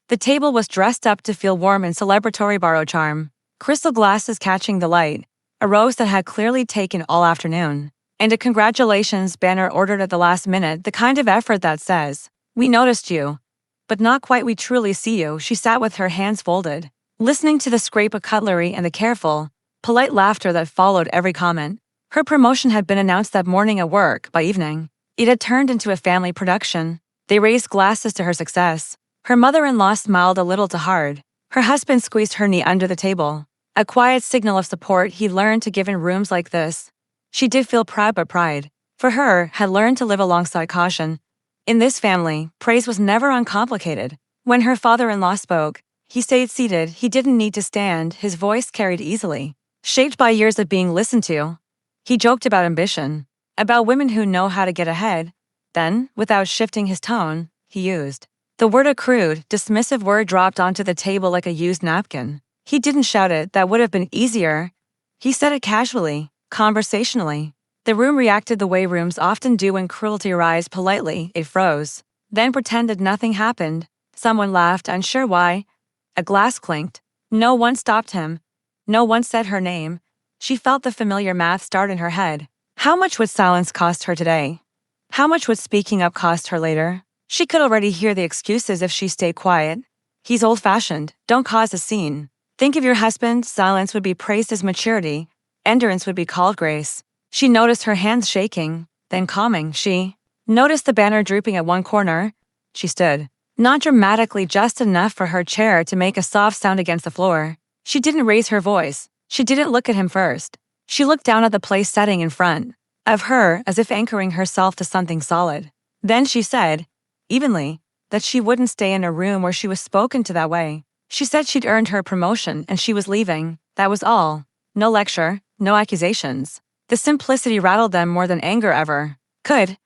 The table was dressed up to feel warm in celebratory borrowed charm. Crystal glasses catching the light, a rose that had clearly taken all afternoon, and a congratulations banner ordered at the last minute, the kind of effort that says, "We noticed you, but not quite we truly see you." She sat with her hands folded, listening to the scrape of cutlery and the careful, polite laughter that followed every comment. Her promotion had been announced that morning at work. By evening, it had turned into a family production. They raised glasses to her success. Her mother-in-law smiled a little too hard. Her husband squeezed her knee under the table, a quiet signal of support he learned to give in rooms like this. She did feel proud, but pride, for her, had learned to live alongside caution. In this family, praise was never uncomplicated. When her father-in-law spoke, he stayed seated. He didn't need to stand. His voice carried easily, shaped by years of being listened to. He joked about ambition, about women who know how to get ahead. Then, without shifting his tone, he used the word "a crude, dismissive word" dropped onto the table like a used napkin. He didn't shout it. That would have been easier. He said it casually, conversationally. The room reacted the way rooms often do when cruelty arrives. Politely, it froze, then pretended nothing happened. Someone laughed, unsure why. A glass clinked. No one stopped him. No one said her name. She felt the familiar math start in her head. How much would silence cost her today? How much would speaking up cost her later? She could already hear the excuses if she stayed quiet. "He's old-fashioned. Don't cause a scene. Think of your husband." Silence would be praised as maturity. Endurance would be called grace. She noticed her hands shaking, then calming. She noticed the banner drooping at one corner. She stood, not dramatically, just enough for her chair to make a soft sound against the floor. She didn't raise her voice. She didn't look at him first. She looked down at the place setting in front of her, as if anchoring herself to something solid. Then she said, evenly, that she wouldn't stay in a room where she was spoken to that way. She said she'd earned her promotion and she was leaving. That was all. No lecture, no accusations. The simplicity rattled them more than anger ever could.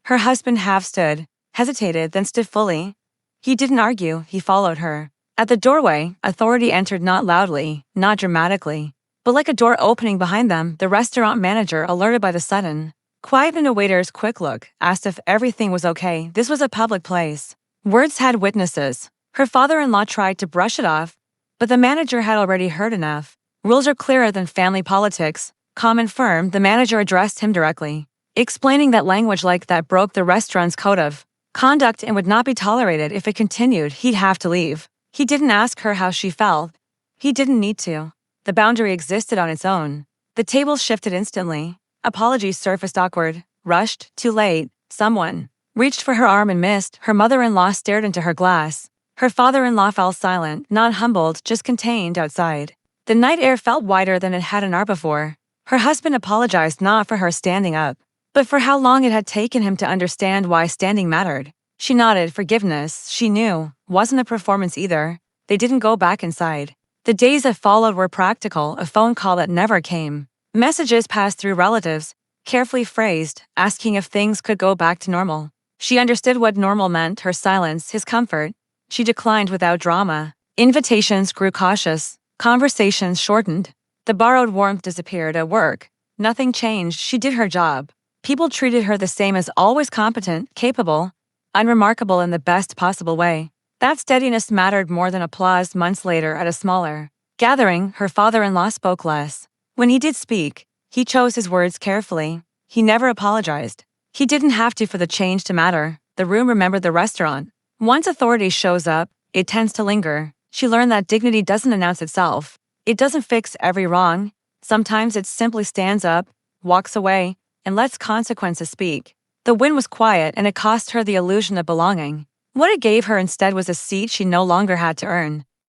Her husband half stood, hesitated, then stood fully. He didn't argue. He followed her. At the doorway, authority entered, not loudly, not dramatically, but like a door opening behind them. The restaurant manager, alerted by the sudden quiet and a waiter's quick look, asked if everything was okay. This was a public place. Words had witnesses. Her father-in-law tried to brush it off, but the manager had already heard enough. Rules are clearer than family politics. Calm and firm, the manager addressed him directly, explaining that language like that broke the restaurant's code of conduct and would not be tolerated. If it continued, he'd have to leave. He didn't ask her how she felt. He didn't need to. The boundary existed on its own. The table shifted instantly. Apologies surfaced, awkward, rushed, too late. Someone reached for her arm and missed. Her mother-in-law stared into her glass. Her father-in-law fell silent, not humbled, just contained. Outside, the night air felt wider than it had an hour before. Her husband apologized, not for her standing up, but for how long it had taken him to understand why standing mattered. She nodded. Forgiveness, she knew, wasn't a performance either. They didn't go back inside. The days that followed were practical, a phone call that never came. Messages passed through relatives, carefully phrased, asking if things could go back to normal. She understood what normal meant, her silence, his comfort. She declined without drama. Invitations grew cautious. Conversations shortened. The borrowed warmth disappeared. At work, nothing changed. She did her job. People treated her the same as always, competent, capable, unremarkable in the best possible way. That steadiness mattered more than applause. Months later, at a smaller gathering, her father-in-law spoke less. When he did speak, he chose his words carefully. He never apologized. He didn't have to for the change to matter. The room remembered the restaurant. Once authority shows up, it tends to linger. She learned that dignity doesn't announce itself. It doesn't fix every wrong. Sometimes it simply stands up, walks away, and lets consequences speak. The win was quiet, and it cost her the illusion of belonging. What it gave her instead was a seat she no longer had to earn.